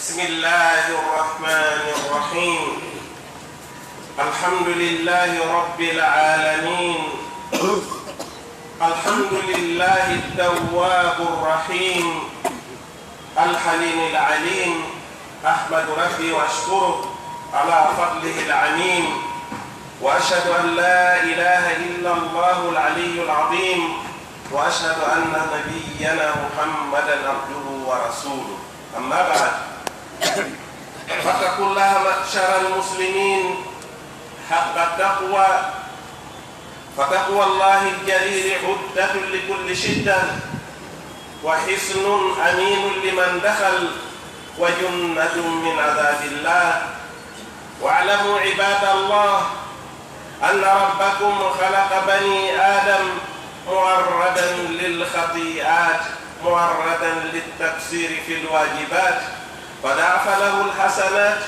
بسم الله الرحمن الرحيم. الحمد لله رب العالمين. الحمد لله التواب الرحيم الحليم العليم. أحمد ربي وأشكره على فضله العميم، وأشهد أن لا إله إلا الله العلي العظيم، وأشهد أن نبينا محمدا عبده ورسوله. أما بعد، فاتقوا الله معشر المسلمين حق التقوى، فتقوى الله الجليل عدة لكل شدة، وحصن أمين لمن دخل، وجنة من عذاب الله. واعلموا عباد الله أن ربكم خلق بني آدم معرضا للخطيئات، معرضا للتقصير في الواجبات، فضاعف له الحسنات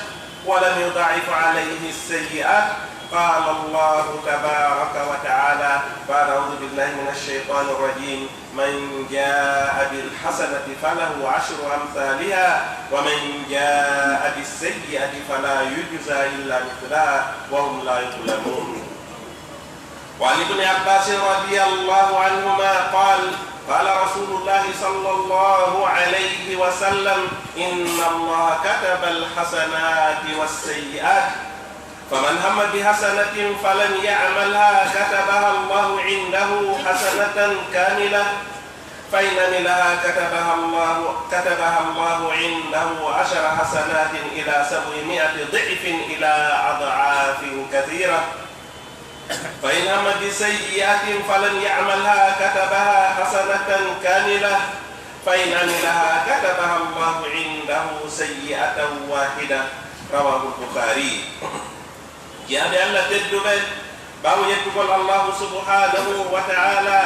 ولم يضاعف عليه السيئات. قال الله تبارك وتعالى: فأعوذ بالله من الشيطان الرجيم: من جاء بالحسنة فله 10 أمثالها، ومن جاء بالسيئة فلا يجزى إلا مثلها وهم لا يظلمون. وعن ابن عباس رضي الله عنهما قال: قال رسول الله صلى الله عليه وسلم: إن الله كتب الحسنات والسيئات، فمن هم بحسنة فلم يعملها كتبها الله عنده حسنة كاملة، فإن عملها كتبها الله عنده 10 حسنات إلى 700 ضعف إلى أضعاف كثيرة. فإن هم بسيئة فلم يعملها كتبها حسنة كاملة، فإن عملها كتبها الله عنده سيئة واحدة. رواه البخاري. يعني الله تدبر باو يتقول الله سبحانه وتعالى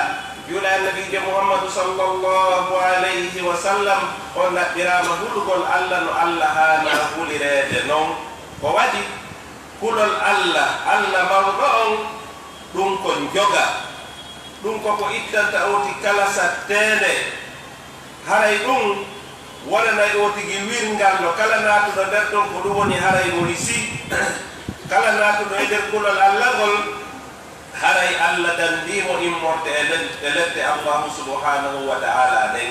يولى النبي محمد صلى الله عليه وسلم قلنا برام هلقل الله هانا هولي ريدنون ووادي كل الله مرضون دونكم جوغا دونكم إتن تأوتي كلا ستين هاي دون ولا نأوتي جوير نغالو كلا ناتو ندرتون كدووني هاي موليسي kala naatuɗo e nder kulol allahgol haray allah dandimo immorde e ledde allahu subhanahu wa ta'ala nden.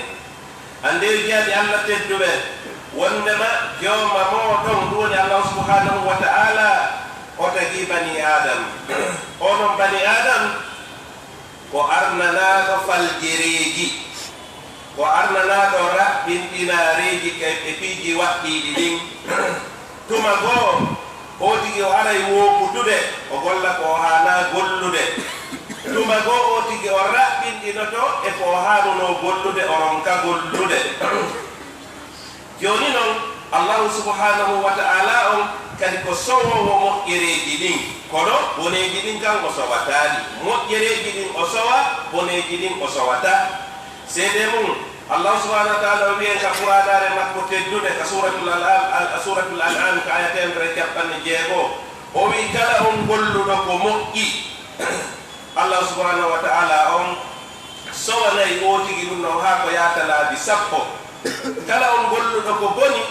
ande jaaɗi allah tedduɓe wondema jewma moɗon ɗum woni allahu subhanahu wa ta'ala o tagi bani adam. onon bani adam ko arnanaɗo faljereji, ko arnanaɗo raɓɓinɗinareji e piiji waɗɗiɗi ɗin. tuma goo o tigi o aray wokutude o golla ko hana gollude, tuma go o tigi o raɓɓinɗinoto e ko hanuno gollude o ronka gollude. joni noon allahu subhanahu wa ta'ala on kadi ko sowowo moƴƴereji ɗin, kono boneji ɗin kan o sowatani. moƴƴereji ɗin o sowa, boneji ɗin o sowata. seede mum Allah subhanahu wa ta'ala wiyen ka furadare makko teddude ka suratul an'am ka aya 116 o wi kala on golluɗo ko moƴƴi Allah subhanahu wa ta'ala on sowanayi o tigi ɗum ɗon ha ko yata laabi 10. kala on golluɗo ko boni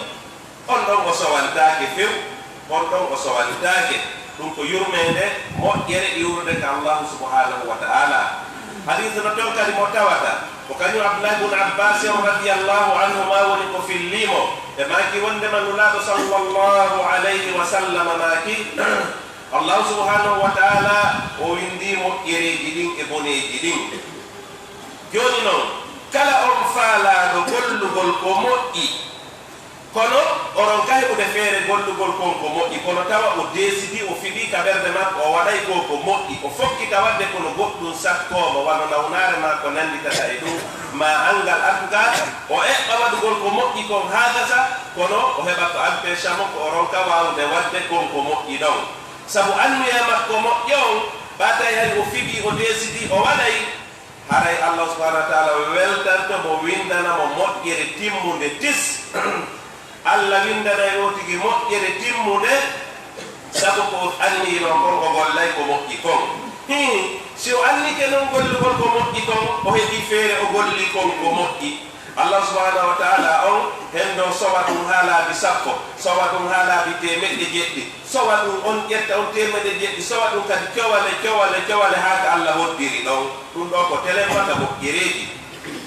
on ɗon o sowantake few, on ɗon o sowantake. ɗum ko yurmede moƴƴere iwrude ka Allah subhanahu wa ta'ala. hadith no ton kadi mo tawata ko kañum Abdullah ibn Abbas radiyallahu anhuma woni ko fillimo e maki wondema nulaɗo sallallahu alayhi wa sallam maki Allah subhanahu wa ta'ala o windi moƴƴereji ɗin e boneji ɗin. joni noon kala on faalaɗo gollugol ko moƴƴi, kono oron kayɓude feere gollugol kon ko moƴƴi, kono tawa o desidi o fiɗi ka ɓerde makko o waɗay ko ko moƴƴi, o fokkita wadde kono goɗɗum sakkomo wano nawnare ma ko nanditata e ɗum ma angal artugal o eɓɓa waɗugol ko moƴƴi kon hagasa, kono o heɓa ko empêche mo ko o ronka wawde wadde kon ko moƴƴi ɗon. sabu annuye makko moƴƴi on ɓatay hay o fiɗi o desidi o waɗay, haray allah subhanahu wa ta'ala weltanto mo windanamo moƴƴere timmude tis. Allah windana yo tigi moƴƴere timmude sabu ko annino kon o gollay ko moƴƴi kon. si o annike noon gollugol ko moƴƴi kon o heɓi feere o golli kon ko moƴƴi, Allah subhanahu wa ta'ala on hendo sowatum hala bi sappo sowatum hala bi temedde jeddi sowatum on ƴetta on temedde jeddi sowatum kadi cowale haka Allah woddiri ɗon ɗum ɗo ko telemata mo ƴereji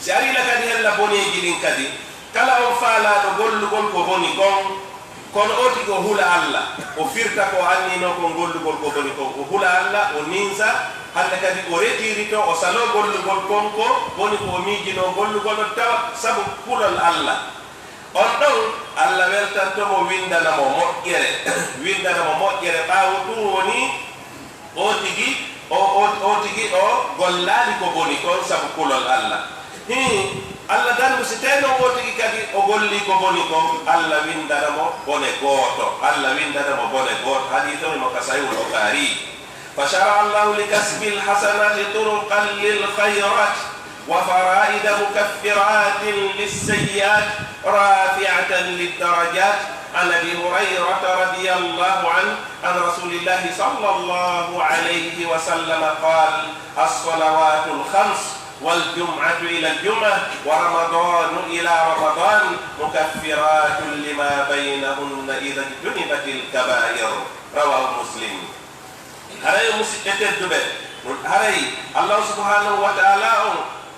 si arila kadi hella boneji ɗin kadi kala on faalaɗo gollugol ko boni gon kono o tigi o hula Allah o firta ko annino ko gollugol ko boni kon o hula Allah o ninsa hande kadi o retirito o salo gollugol konko woni ko miijino gollugol tawa sabu kulol Allah on ɗon Allah weltantomo windanamo moƴƴere windanamo moƴƴere ɓaawo ɗum woni o tigi o gollali ko boni kon sabu kulol Allah Allah dandu si teno o tigi kadi o golli ko boni kon Allah windanamo bone gooto Allah windanamo bone gooto hadithoni mo ka Sahihul Bukhari فشرع الله لكسب الحسنات طرقا للخيرات وفرائد مكفرات للسيئات رافعة للدرجات عن ابي هريرة رضي الله عنه عن رسول الله صلى الله عليه وسلم قال الصلوات الخمس والجمعة إلى الجمعة ورمضان إلى رمضان مكفرات لما بينهن إذا اجتنبت الكبائر رواه مسلم haray musiɓɓe dube haray Allah subhanahu wa ta'ala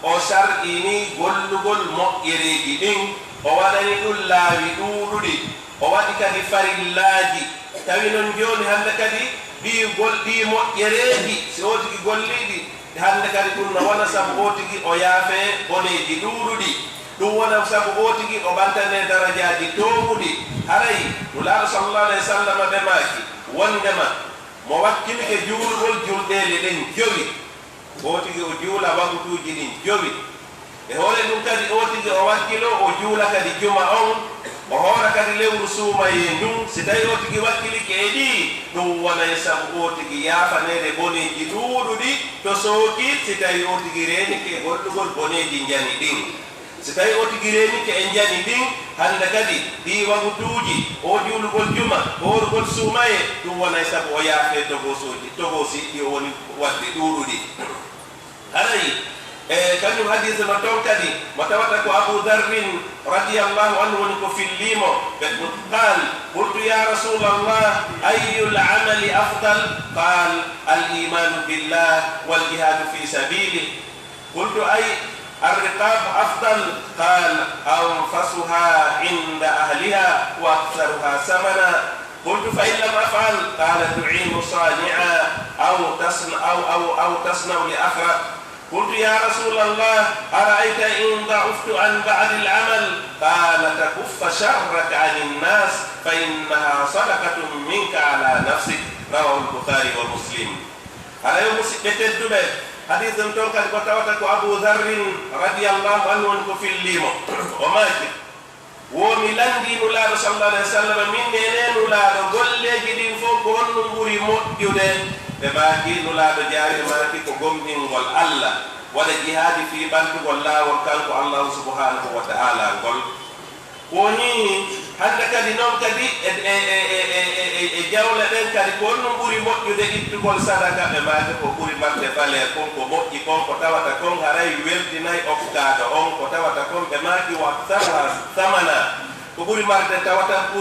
o shar'ini gollugol moƴƴereji ɗin o waɗani ɗum laawi ɗuuɗuɗi o waɗi kadi farillaji tawi non joni hande kadi ɗi moƴƴereji si o tigi golliɗi hande kadi ɗum no wona sabu o tigi o yaafe boneji ɗuuɗuɗi ɗum wona sabu o tigi o ɓantane darajaji towɗi haray nulaaɗo sallallahu alayhi wa sallam ɓe maaki wondema mo wakkili ke juulgol julɗele ɗen jowi o tigi o juula wagutuji ɗin jowi e hoore ɗum kadi o tigi o wakkilo o juula kadi juma on o hoora kadi lewru suumaye ndun si tawi o tigi wakkili ke e ɗi ɗum wonay sabu o tigi yaafanede boneji ɗuuɗuɗi to sooki si tawi o tigi renike gollugol boneji jani ɗin si tawi o tigi renike e jani ɗin hande kadi ɗi wagutuji o juulugol juma horugol suumaye ɗum wonay sabu o yaafe togosi ɗi o woni wadde ɗuuɗuɗi harayi kañum hadise no toon kadi mo tawata ko Abu Dharrin radiyallahu anhu woni ko fillimo qal qultu ya rasulallah ayu lamali afdal qal al imanu billah wal jihadu fi sabili qultu ay الرقاب أفضل قال أنفسها عند أهلها وأكثرها ثمنا قلت فإن لم أفعل قال تعين صانعا أو تصنع لأخرك قلت يا رسول الله أرأيت إن ضعفت عن بعد العمل قال تكف شرك عن الناس فإنها صدقة منك على نفسك رواه البخاري ومسلم على يوم سكتت حديث تون كان كتاوتا كو ابو ذر رضي الله عنه في الليمو وماكي وميلاندي نولا صلى الله عليه وسلم من نينن نولا غولleji din fo ko wonno buri modjude be baaki nula do jaari maaki ko gomdin gol Allah wala jihadi fi bantugol lawol kanko Allah subhanahu wa ta'ala gol woni hande kadi non kadi e jawle ɗen kadi ko wonno ɓuri moƴƴude ittugol sadaka ɓe maade ko ɓuri mbaɗde valeur kon ko moƴƴi kon ko tawata kon haray weltinayi okkaɗo on ko tawata kon ɓe maaki waktara samana ko ɓuri marde tawata ko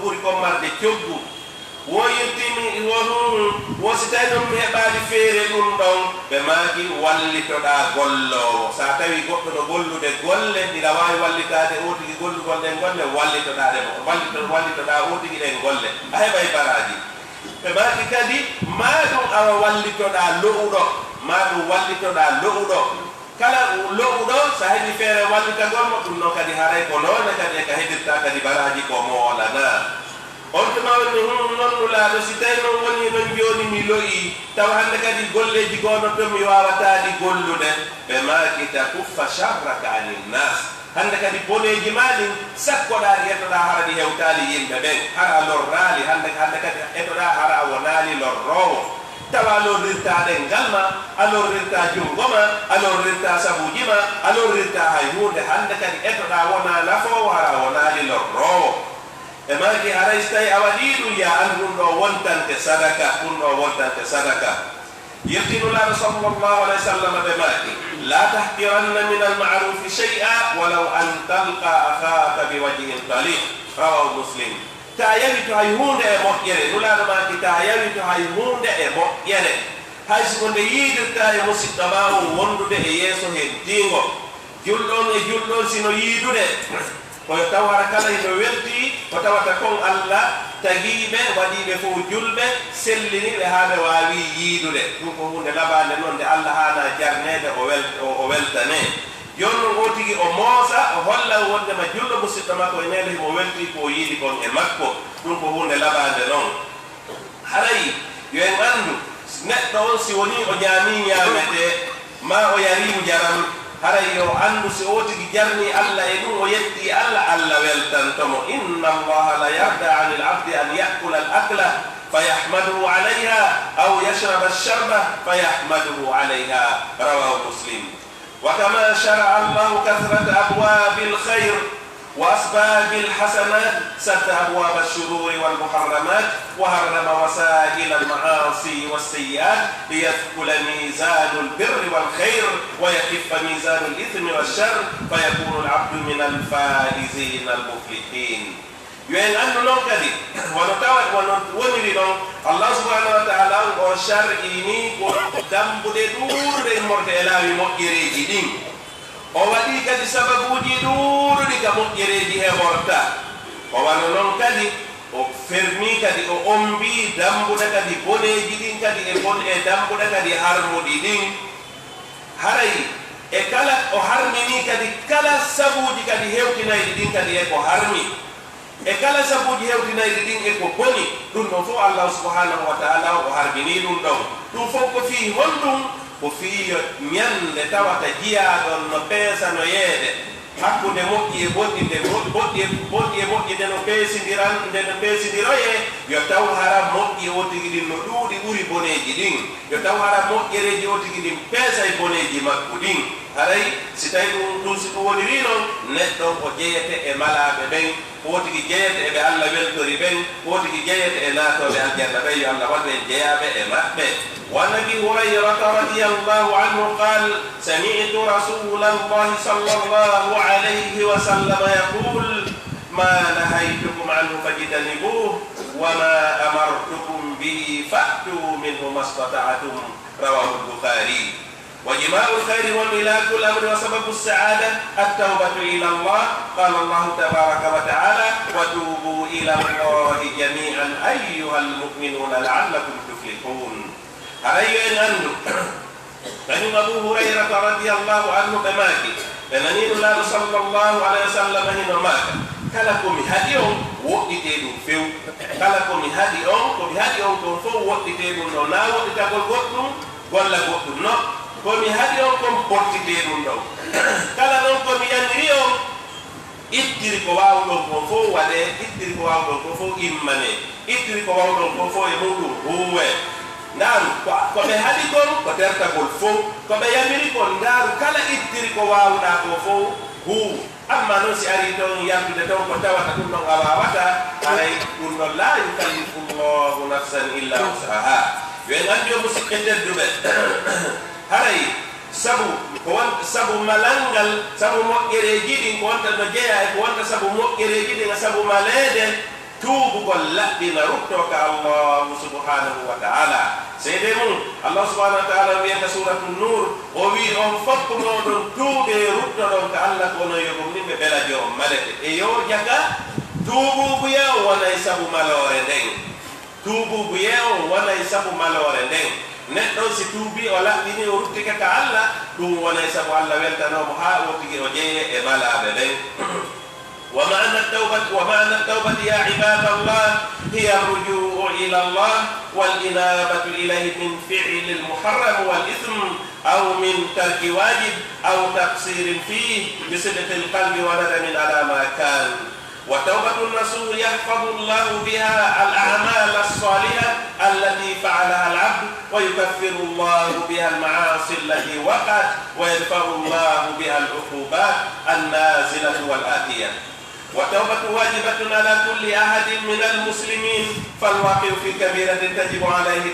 ɓuri kon marde coggu wo yettimi wo si tawi ɗum heɓaali feere ɗum ɗon ɓe maaki wallitoɗa gollowo sa tawi goɗɗo no gollude golle ɗiɗa wawi wallitade o tigi gollugol ɗen golle wallitoɗaɗe wallitoɗa o tigi ɗen golle a heɓay baraji ɓe maaki kadi ma ɗum awa wallitoɗa lo'uɗo ma ɗum wallitoɗa lo'uɗo kala lo'uɗo sa heɓi feere wallitagolmo ɗum noon kadi haray ko noone kadi e ka heɓirta kadi baraji ko moolana on tuma woni non nulaaɗo si tawi noon woni non jooni mi loyi taw hannde kadi golleji goono to mi wawataɗi gollude ɓe maakita kuffa charraka aninnas hannde kadi boneji ma ɗin sakkoɗaɗi etoɗa hara ɗi hewtali yimɓe ɓen hara lorraali hannde kadi etoɗa hara a wonaali lorrowo tawa a lorrirtaɗe ngalma a lorrirta junngoma a lorrirta sabuji ma a lorrirta hay hunde hannde kadi etoɗa wona nafowo hara a wonaali lorrowo e maaki haray so tawi a waɗi ɗum ya an ɗum ɗo wontante sadaka ɗum ɗo wontante sadaka يقين الله صلى الله عليه وسلم بماكي لا تحقرن من المعروف شيئا ولو أن تلقى أخاك بوجه طليق رواه مسلم تايوي هاي هونde e moƴƴere nulaɗo ma ki tayawi to hay hunde e moƴƴere hay siko nde yiidirta e musidɗo ma o wondude e yeeso hen dingo julɗon e julɗon sino yiidude koyo taw hara kala hino welti ko tawata kon Allah tagiɓe waɗiɓe fof julɓe selliniɓe ha ɓe wawi yiidude ɗum ko hunde laɓade noon nde Allah hana jarnede o weltane jonnon o tigi o moosa o holla wondema julɗo musidɗo makko e nele himo welti ko yiidi kon e makko ɗum ko hunde laɓade noon haray yo en andu neɗɗo on si woni o ñaami ñaamete ma o yarimu jaram haray yo andu si o tigi jarni Allah e ɗum o yetti Allah Allah weltantomo inna allaha la yarda ani l abdi an yakula al akla fayahmaduhu alayha aw yashraba alsharba fayahmaduhu alayha rawahu muslim وكما شرع الله كثرة أبواب الخير وأسباب الحسنات سد أبواب الشرور والمحرمات وحرم وسائل المعاصي والسيئات ليثقل ميزان البر والخير ويخف ميزان الإثم والشر فيكون العبد من الفائزين المفلحين يوين أنه لون كذي ونريد الله سبحانه وتعالى وشرعيني ودم بدور المرت إلهي مؤيري دين وودي كذي سبب دور ديك مؤيري هورتا ونلون كذي وفرمي كذي أمبي دم بدا كذي بني دين كذي بن دم بدا كذي هرمو دين هاي ekala o harmini kadi kala sabuji kadi hewtinayi din kadi e ko harmi e kala sabuji hewtinayɗi ɗin e ko boni ɗum ɗon fof Allah subhanahu wa ta'ala o harbini ɗum ɗon ɗum fof ko fii honɗum ko fii ñande tawata jiyaɗon no peesano yeede hakkude moƴƴi e boɗɗi nde boɗɗi e moƴƴi nde no peesidiroye yo taw hara moƴƴi o tigi ɗin no ɗuuɗi ɓuri boneji ɗin yo taw hara moƴƴereji o tigi ɗin peesa e boneji makko ɗin haray si tawi ɗum si ɗum woniri noon neɗɗo o jeyete e malaɓe ɓen wotigi jeyete eɓe Allah weltori ɓen wotigi jeyete e naatoɓe aljanna ɓen yo Allah waɗu en jeyaɓe e maɓɓe وعن ابي هريره رضي الله عنه قال سمعت رسول الله صلى الله عليه وسلم يقول ما نهيتكم عنه فاجتنبوه وما امرتكم به فاتوا منه ما استطعتم رواه البخاري وجماع الخير وملاك الأمر وسبب السعادة التوبة إلى الله قال الله تبارك وتعالى وتوبوا إلى الله جميعا أيها المؤمنون لعلكم تفلحون هرأي أنه فإن أبو هريرة رضي الله عنه بماكي فننين الله صلى الله عليه وسلم هنا ماكا كلكم هديهم وقتتهم فيو كلكم هديهم كنفو وقتتهم نا وقتتهم قطن ولا قطن komi haɗi on kon portide ɗum ɗon kala ɗon komi yanniri on ittiri ko wawɗon kon fof waɗe ittiri ko wawɗon kon fof immane ittiri ko wawɗon kon fof e muɗum huwe ndaaru koɓe haɗi kon ko tertagol fof koɓe yamiri kon ndaaru kala ittiri ko wawɗa ko fof huu amma noon si ari toon yaltude toon ko tawata ɗum ɗon a wawata aray ɗum ɗon la yukallifu llahu nafsan illa wusaha yo en andi o musidɓe tedduɓe haray sabu malangal sabu moƴƴereji ɗin ko wonta no jeeya e ko wonta sabu moƴƴereji ɗin e sabu maleede tuubugol laɓɓina ruttoka allahu subhanahu wa ta'ala seyde mum allah subhanahu wa ta'ala wiyata suratu nur o wi on fof moɗon tuube ruttoɗon ka allah kono yogom nin ɓe ɓelaje on malete e yo jaga tuububuye on wonay sabu malore nden tuububuye on wonay sabu malore nden neɗɗo si tuubi o laɓɓini o ruttike ka Allah ɗum wonay sabu Allah weltanomo ha o tigi o jeeye e malaɓe ɓen ومعنى التوبة يا عباد الله هي الرجوع إلى الله والإنابة إليه من فعل المحرم والإثم أو من ترك واجب أو تقصير فيه بصدق القلب وندم على ما كان وتوبة النصوح يحفظ الله بها الأعمال الصالحة التي فعلها العبد ويكفر الله بها المعاصي التي وقعت ويدفع الله بها العقوبات النازلة والآتية والتوبة واجبة على كل أحد من المسلمين، فالواقع في كبيرة تجب عليه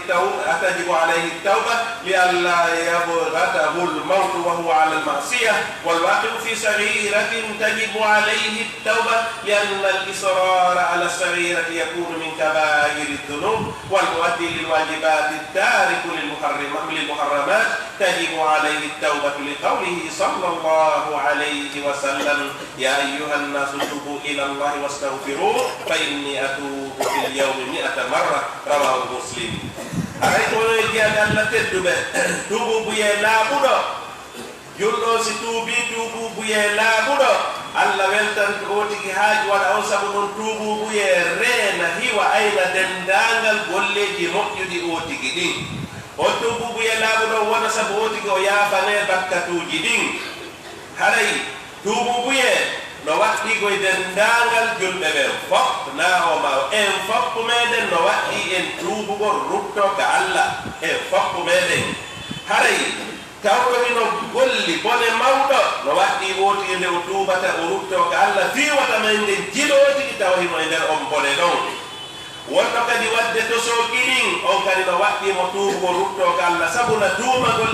التوبة لئلا يبغته الموت وهو على المعصية، والواقع في صغيرة تجب عليه التوبة لأن الإصرار على الصغيرة يكون من كبائر الذنوب، والمؤدي للواجبات التارك للمحرمات تجب عليه التوبة لقوله صلى الله عليه وسلم: يا أيها الناس توبوا إلى الله واستغفروه فإني أتوب في اليوم 100 مرة. رواه مسلم. أريكم يجي أن توبوا بيه لا بد julɗo si tuubi tuububuye laaɓuɗo allah weltan otiki haaji waɗa on sabu noon tuububuye reena hiwa ayna dendangal golleji moƴƴuɗi otigi ɗin. on tuububuye laaɓuɗo wona sabu otigi o yaafane bakkatuji ɗin. haray tuububuye no waɗɗigoye dendangal julɓe ɓe fof na oma en fof meɗen no waɗɗi en tuubugol ruttoga allah en fof meɗen. haray tawɗo hino golli bone mawɗo no waɗɗi woti nde o tuubata o rutto ga allah fiwata men nde jiɗotigi tawa hino e nder on bone ɗon. wonno kadi wadde tosokiɗin on kadi no waɗɗimo tuubugo rutto ga allah sabuna duumagol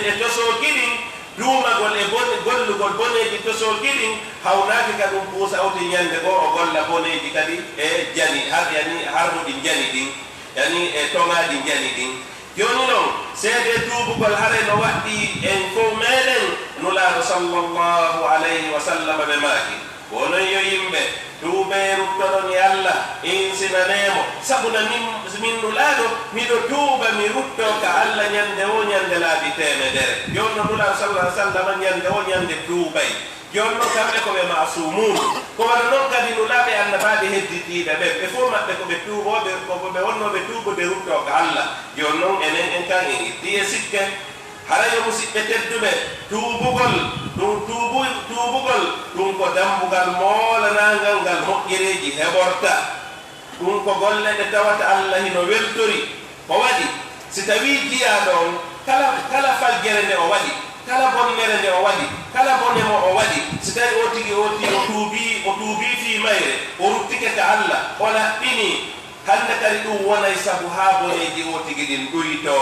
e tosokiɗin duumagol e gollugol boneji tosokiɗin hawnaki ka ɗum puusa awti ñande go o golla boneji kadi e jani yani harmuɗi jani ɗin yani e toŋaɗi jani ɗin. joni noon seede tuubugol hare no waɗɗi en fof meɗen nulaaɗo sallllahu alayhi wa sallam ɓe maaki wonon yo yimɓe tuube ruttoɗon e allah insinanemo sabuna min nulaaɗo miɗo tuuba mi rutto ka allah ñande o ñande laabi temedere. joni no nulaaɗo sallah sallam ñande o ñande tuubay. joni noon kamɓe koɓe masumun ko wano noon kadi nulaaɓe annabaɓe hedditiɓe ɓe fof maɓɓe koɓe tuuboɓe koɓe wonnoɓe tuubude ruttoka allah. joni noon enen en kan en itti e sikke hara yo musidɓe tedduɓe tuubugol ɗum ko dambugal moolanagal ngal moƴƴereji heɓorta. ɗum ko golle ɗe tawata allah hino weltori ko waɗi si tawi jiyaɗo on kala faljere nde o waɗi kala bonnere nde o waɗi kala bone mo o waɗi si tawi o tigi o tuubi fi mayre o ruttike ka allah o laɓɓini hande kadi ɗum wonay sabu ha boneji o tigi ɗin ɗoyto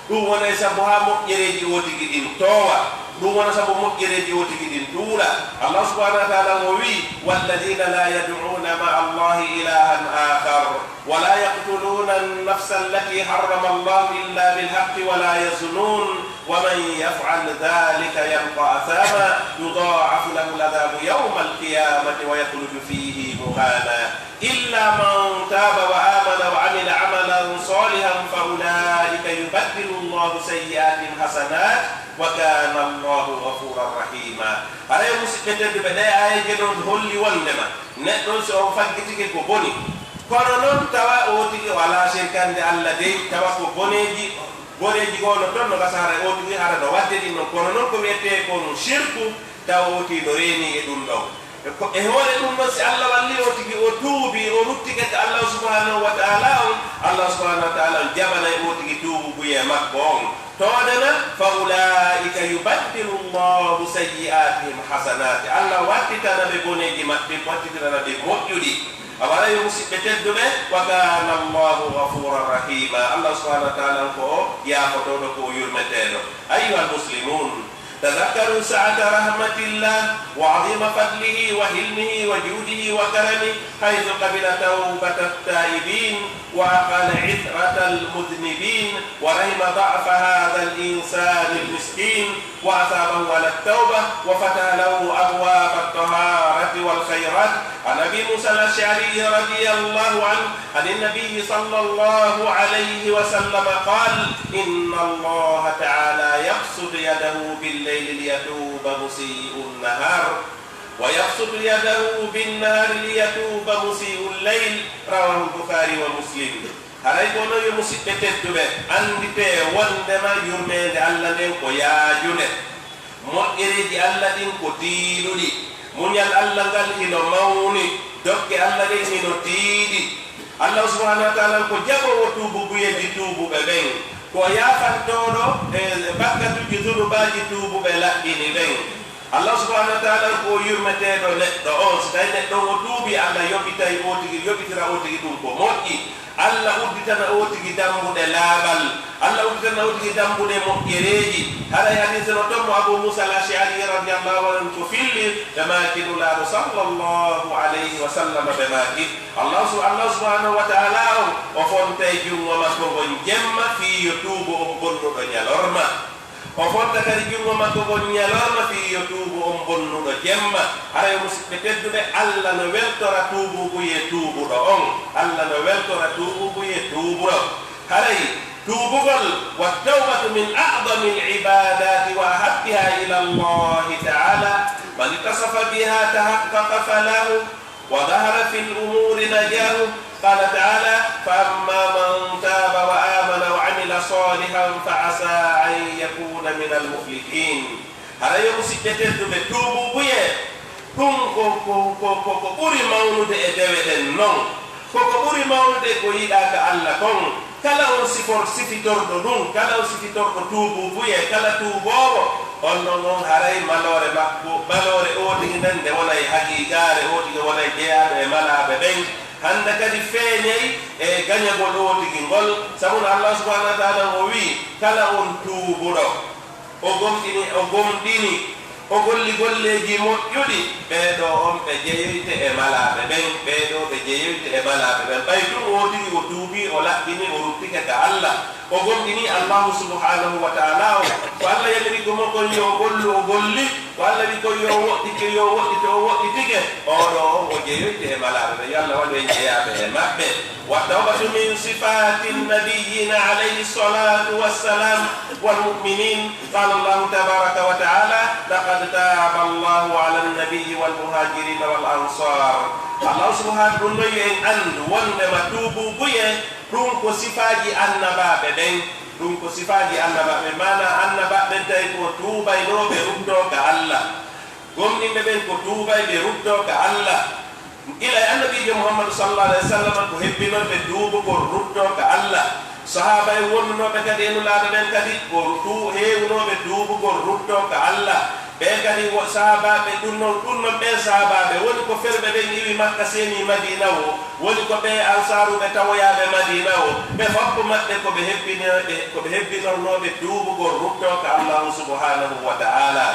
ɗum wonay sabu ha moƴƴereji o tigi ɗin towa ɗum wona sabu moƴƴereji o tigi ɗin duula. allah subhanahu wa taala mo wi: walladina la yad'una ma'a allahi ilahan akhar wala yaqtuluna an-nafsa allati harrama allahu illa bilhaqqi wala yaznun ومن يفعل ذلك يلقى أثاما يضاعف له العذاب يوم القيامة ويخلد فيه مهانا إلا من تاب وآمن وعمل عملا صالحا فأولئك يبدل الله سيئاتهم حسنات وكان الله غفورا رحيما. هذا مسكت بداية آية هولي ولما نحن سأفكتك كبوني كونون توا أوتي ولا شركان دي الله دي توا كبوني boneji gono ton no gasara o tigi hara no wadde din non kono non ko wiete ko no shirku tawoti do reni e dum do e hore dum no si allah walli o tigi o tuubi o ruttike ka allah subhanahu wa ta'ala allah subhanahu wa ta'ala jabana o tigi tuubu buye makko on todana fa ulaika yubaddilu allah sayyi'atihim hasanat allah wattitana be boneji mabbe wattitana be moƴƴudi. awara yo musidɓe tedduɓe wa kana allahu ghafuran rahima. allah subhanahu wa ta'ala ko yafotoɗo ko yurmeteɗo. ayuha almuslimun تذكروا سعة رحمة الله وعظيم فضله وحلمه وجوده وكرمه حيث قبل توبة التائبين وأقل عثرة المذنبين ورحم ضعف هذا الإنسان المسكين وأثابه على التوبة وفتح له أبواب الطهارة والخيرات. عن أبي موسى الأشعري رضي الله عنه عن النبي صلى الله عليه وسلم قال: إن الله تعالى يبسط يده بالليل ليتوب مسيء النهار ويبسط يده بالنهار ليتوب مسيء الليل. رواه البخاري ومسلم. haray kono yo musidɓe tedduɓe andite wondema yurmede allah nden ko yaajune moƴƴereji allah ɗin ko tiiɗuɗi muñal allah ngal hino mawni dokke allah ɗin hino tiiɗi. allah subhanahu wa ta'ala ko jaɓowo tuububuyeji tuubuɓe ɓen ko yafantoɗo e bakkatuji zunubaji tuubuɓe laɓɓini ɓen Allah subhanahu wa ta'ala ko yurmeteɗo neɗɗo on so tawi neɗɗo o tuubi Allah yoɓitay o tigi yoɓitira o tigi ɗum ko moƴƴi Allah udditana o tigi dambuɗe laaɓal Allah udditana o tigi dambuɗe moƴƴereeji haɗay hadise no tommo Abu Musa al-Ash'ari radiyallahu anhu ko filli ɓe makinulaaɗo sallallahu alayhi wa sallam ɓe maki Allah subhanahu wa ta'ala o fontay jungo makko gon jemma fiyo tuubo on bonnuɗo ñalorma o fonta kadi jungo makko gon ñalorma fiyo tuubo on bonnuɗo jemma haray musidɓe tedduɓe Allah no weltora tuubuguye tuubuɗo on Allah no weltora tuubuguye tuubuɗo haray tuubugol wa tawbatu min a'dami al-ibadati wa ahabbiha ila Allah ta'ala man itasafa biha tahaqqaqa falahu wa dhahara fi al-umuri najahu qala ta'ala fa amma man taba wa amana wa amila salihan fa asa an yakuna min al-muflihin haray musidɓe tedduɓe tuubuguye ɗum ko ɓuri mawnude e deweɗen non koko ɓuri mawnude ko yiɗaka Allah kon kala on sifitorɗo ɗum kala on sifitorɗo tuubuguye kala tuubowo on non haray malore makko malore o tigi nan nde wonay haqiqare o tigi wonay jeyaɗo e malaɓe ɓen hande kadi feeñay e gañagol o tigi ngol sabu no Allah subhanahu wa ta'ala o wi kala on tuubuɗo o gomɗini o golli golleji moƴƴuɗi ɓeeɗo on ɓe jeyoyte e malaɓe ɓen ɓeeɗo ɓe jeyoyte e malaɓe ɓen ɓay ɗum o tigi o tuubi o laɓɓini o ruttike ka Allah o gomɗini Allahu subhanahu wa ta'ala o ko Allah yaliri ko mokon yo gollu o golli ko Allah wi ko yo woɗɗike yo woɗɗite o woɗɗitike oɗo on o jeyoyte e malaɓe ɓe yo Allah waɗu en jeyaɓe e maɓɓe wa tawbatu min sifati nabiyina alayhi salatu wassalam والمؤمنين قال الله تبارك وتعالى لقد تاب الله على النبي والمهاجرين والأنصار الله سبحانه وتعالى أن ونما توبوا بيه دون كصفاجي النبا بين دون كصفاجي النبا بمعنى النبا بين تيكو توبا ينو برودو كالله قم إن بين كتوبا برودو كالله إلى النبي محمد صلى الله عليه وسلم كهبنا بدوبو برودو كالله sahaba e wonnoɓe kadi enulaɗo ɓen kadi ko hewnoɓe duubugol rutto ka Allah ɓe kadi sahabaɓe ɗumnon ɓen sahabaɓe woni ko ferɓe ɓen iwi Makka seni Madina o woni ko ɓe ansaruɓe tawoyaɓe Madina o ɓe foppo maɓɓe koɓe hebbinornoɓe duubugol rutto ka Allah subhanahu wa ta'ala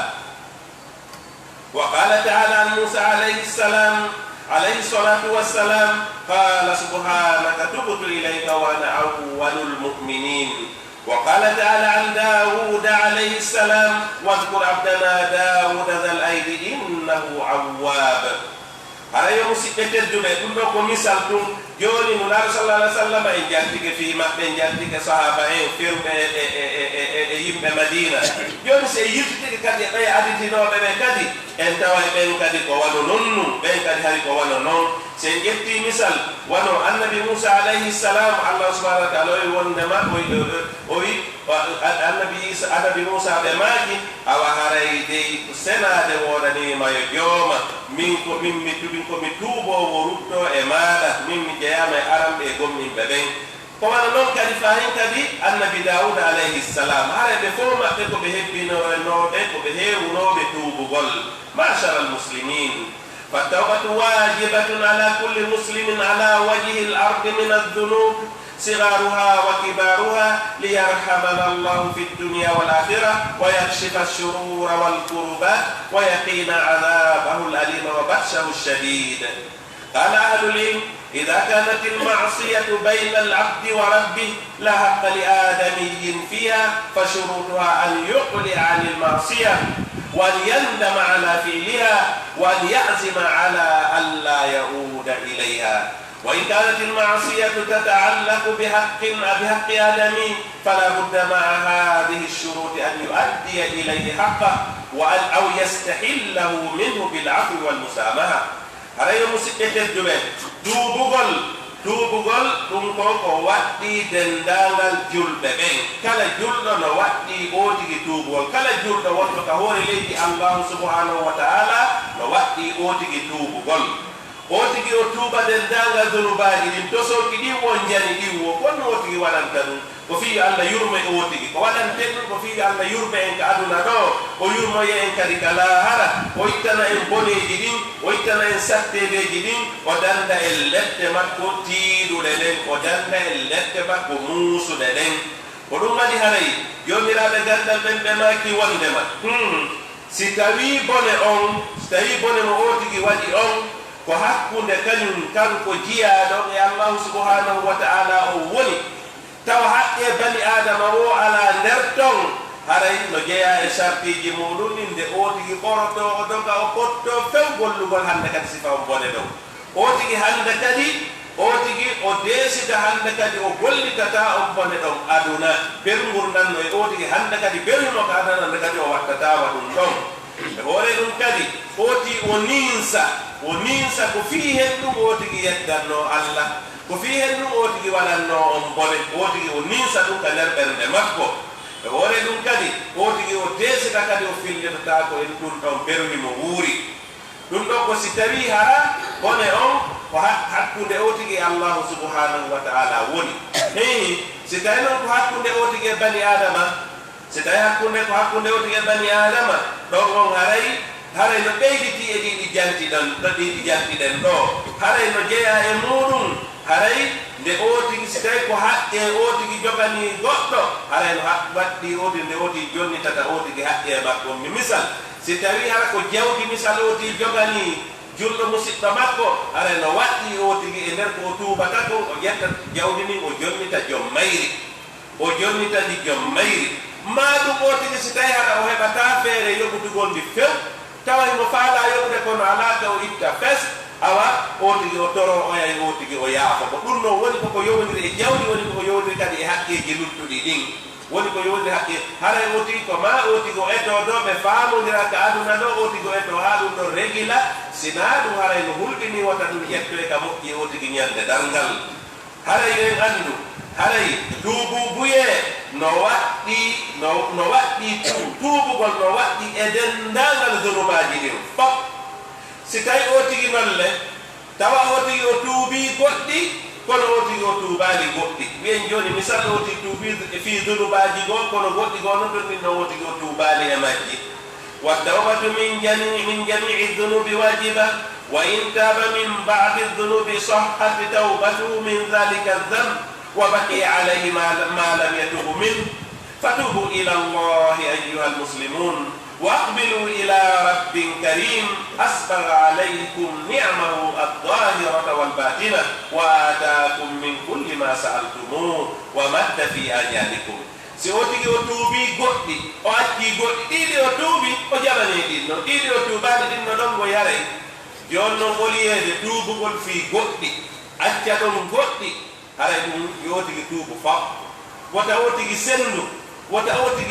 wa qala ta'ala an Musa alayhi salam عليه الصلاة والسلام قال سبحانك تبت إليك وأنا أول المؤمنين وقال تعالى عن داود عليه السلام واذكر عبدنا داود ذا الأيد إنه عواب على يوم سبت الجمعة كلكم مثالكم جوني نولار صلى الله عليه وسلم إن جاتك في مكة إن جاتك صحابين في مدينة جوني سيجتك كذي أي عدد نوع بكذي أنت وين كذي قوانو نون بين كذي هذي قوانو نون سنجتي مثال وانو النبي موسى عليه السلام الله سبحانه وتعالى ونما النبي موسى بماجي أو هرايدي سنة دوراني ما يوم منكم متوبة ورطة إمالة من جامع أرم بيقوم من بين كمان نون كذي فاهم كذي النبي داود عليه السلام هذا بفهم أتكو بهبنا ونوبة بهيرو بتوبة معشر المسلمين فالتوبة واجبة على كل مسلم على وجه الأرض من الذنوب صغارها وكبارها ليرحمنا الله في الدنيا والآخرة ويكشف الشرور والكربات ويقينا عذابه الأليم وبأسه الشديد قال أهل العلم إذا كانت المعصية بين العبد وربه لا حق لآدمي فيها فشروطها أن يقلع عن المعصية وأن يندم على فعلها وأن يعزم على ألا يعود إليها وإن كانت المعصية تتعلق بحق آدمي فلا بد مع هذه الشروط أن يؤدي إليه حقه أو يستحله منه بالعفو والمسامحة هذا مسئلة الدماء tuubugol ɗum ko waɗɗi dendangal julɓe ɓen kala julɗo no waɗɗi ootigi tuubugol kala julɗo wonɗo ka hoore leydi allahu subhanahu wa ta'ala no waɗɗi ootigi tuubugol otigi o tuuba den danga dunubaji ɗin tosoki ɗi won jani ɗi wo konno otigi waɗanta ɗum ko fii Allah yurme e otigi ko waɗante ɗum ko fii Allah yurme en ka aduna ɗo o yurmoye en kadi ka lahara o ittana en boneji ɗin o ittana en sattedeji ɗin o danda en lette makko tiiɗuɗe ɗen o danda en lette makko muusuɗe ɗen ko ɗum waɗi haray jomiraɓe gandal ɓen ɓe maki wondema si tawi bone on si tawi bone mo otigi waɗi on ko hakkunde kañum kanko jiyaɗo e allahu subhanahu wa ta'ala o woni tawa haqqe bani adama o ala nder ton haray no jeeya e sartiji muɗum inde otigi ɓoroto o doga o potto few gollugol hande kadi sifa on bone ɗon otigi hande kadi otigi o desita hande kadi o gollitata on bone ɗon aduna bergol nanno e otigi hande kadi berhuno ka adana hande kadi o wattatama ɗum ɗon e hoore ɗum kadi oti o ninsa ko fii hen ɗum otigi yeddanno Allah ko fii hen ɗum otigi waɗanno on bone otigi o ninsa ɗum ka nder ɓernde makko e hoore ɗum kadi otigi o desita kadi o fillitata ko en ɗum ɗon berwimo wuuri ɗum ɗon ko si tawi hara bone on ko hakkunde otigi e allahu subhanahu wa ta'ala woni si tawi noon ko hakkunde otigi e bani adama si tawi ko hakkunde otigi e bani adama ɗon on haray no ɓeyditi e ɗiɗi jantiɗen ɗo haray no jeeya e muɗum haray nde otigi si tawi ko haqqe otigi jogani goɗɗo haray no waɗɗi odi nde otigi jonnitata otigi haqqe makko mi misal si tawi hara ko jawdi misal otigi jogani julɗo musidɗo makko haray no waɗɗi otigi e nder ko o tuubata ko o ƴetta jawdi ndin o jonnita jom mayri o jonnitani jom mayri maɗum otigi si tawi haɗa o heɓata feere yoɓutugol ndi few tawa mo faala yoɓude kono alaka o itta fes awa otigi o toro oyay otigi o yaafo ko ɗum noon woni koko yowdiri e jawdi woni koko yowdiri kadi e haqqeji luttuɗi ɗin woni ko yowdiri haqqe haray otigi ko ma otigi o eto ɗo ɓe faamodira ka aduna ɗo otigi o eto ha ɗum ɗo régila sina ɗum haray no hulɓini wata ɗum ƴettoe ka moƴƴi otigi ñande darngal haray en andu haray duububuye no waɗɗi tuubugol no waɗɗi e dendangal dunubaji ɗin fof si tawi otigi nolle tawa otigi o tuubi goɗɗi kono otigi o tuubali goɗɗi wiyen joni misal otigi tuubi fi dunubaji goo kono goɗɗi goo noon ɗon ɗin no otigi o tuubali e majji wa tawbatu min jamii dunubi wajiba wa in taba min badi dunubi sahhat tawbatuhu min dhalika dhanb وبقي عليه ما لم يتوب منه فتوبوا إلى الله أيها المسلمون وأقبلوا إلى رب كريم أسبغ عليكم نعمه الظاهرة والباطنة وآتاكم من كل ما سألتموه ومد في أجالكم si otigi o tuubi goɗɗi o acci goɗɗi ɗiɗi o tuubi o jaɓani ɗinno ɗiɗi o tuubani ɗinno ɗon ngo yaray joni noon woliyede tuubugol fi goɗɗi acca ɗon goɗɗi haray ɗum yotigi tuubu fam wota otigi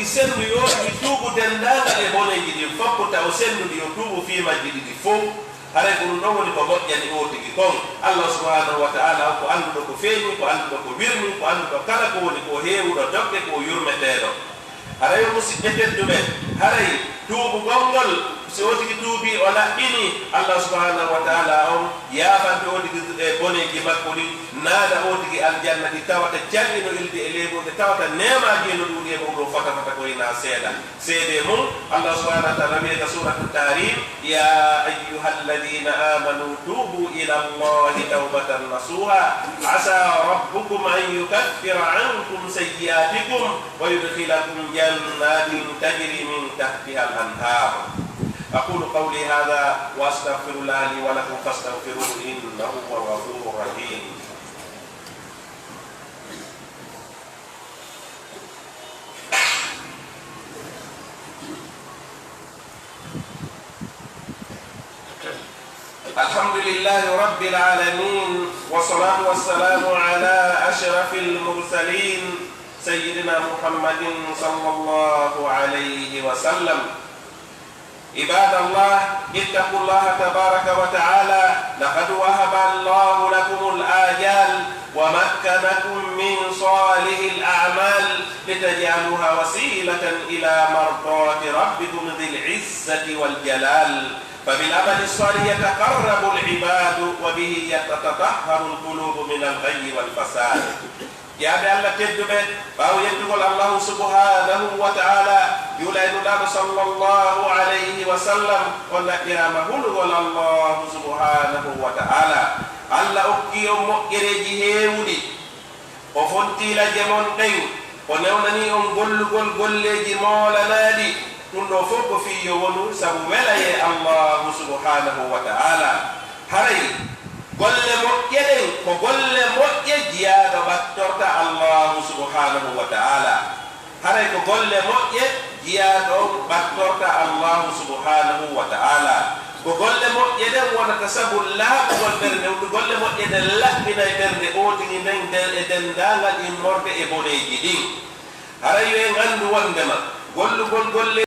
sendu yotigi tuubu dendagal e boneji ɗin foppo taw senduɗi yo tuubu fi majji ɗiɗi fof haray ko ɗum ɗon woni ko moƴƴani otigi kon allah subhanahu wa ta'ala ko anduɗo ko feeñi ko anduɗo ko wirni ko anduɗo kala ko woni ko heewuɗo dogge ko yurmeteɗo haray musidɓe tedduɓe haray tuubu gongol si otigi tuubi o laɓɓini allah subhanahu wa ta'ala on yaafante otigi e boneji makko ɗi naada otigi aljanna ɗi tawata jalɗino ilde e leymuɗe tawata nemaji no ɗuuɗi e mum ɗo fota ko ina seeɗa seede mum allah subhanahu wa ta'ala wiye ka suratu tahrim ya ayyuha alladina amanu tubu ila allahi tawbatan nasuha asa rabbukum an yukaffira ankum sayyiatikum wa yudkhilakum jannatin tajri min tahtiha al anhar أقول قولي هذا وأستغفر الله لي ولكم فاستغفروه إنه هو الغفور الرحيم الحمد لله رب العالمين والصلاة والسلام على أشرف المرسلين سيدنا محمد صلى الله عليه وسلم عباد الله اتقوا الله تبارك وتعالى لقد وهب الله لكم الآجال ومكنكم من صالح الأعمال لتجعلوها وسيلة إلى مرضاة ربكم ذي العزة والجلال فبالعمل الصالح يتقرب العباد وبه يتطهر القلوب من الغي والفساد يا الله تدبه باو يدغل الله سبحانه وتعالى يولين الله صلى الله عليه وسلم ولا قيامه ولا الله سبحانه وتعالى الله أكيو مؤجرجي هيودي وفنتي لجمون قيو ونونني قل لجي مولا نادي نندو فوق في يونو سبولا يا الله سبحانه وتعالى هري قل مؤجرين وقل مؤجر باتورتا الله سبحانه وتعالى هري قل مؤجر باتورتا الله سبحانه وتعالى وقل مؤجر ونتسب الله والبرن وقل مؤجر الله من البرن أوتني من دندانا إمورك إبوني جدين هري ينغن واندما قل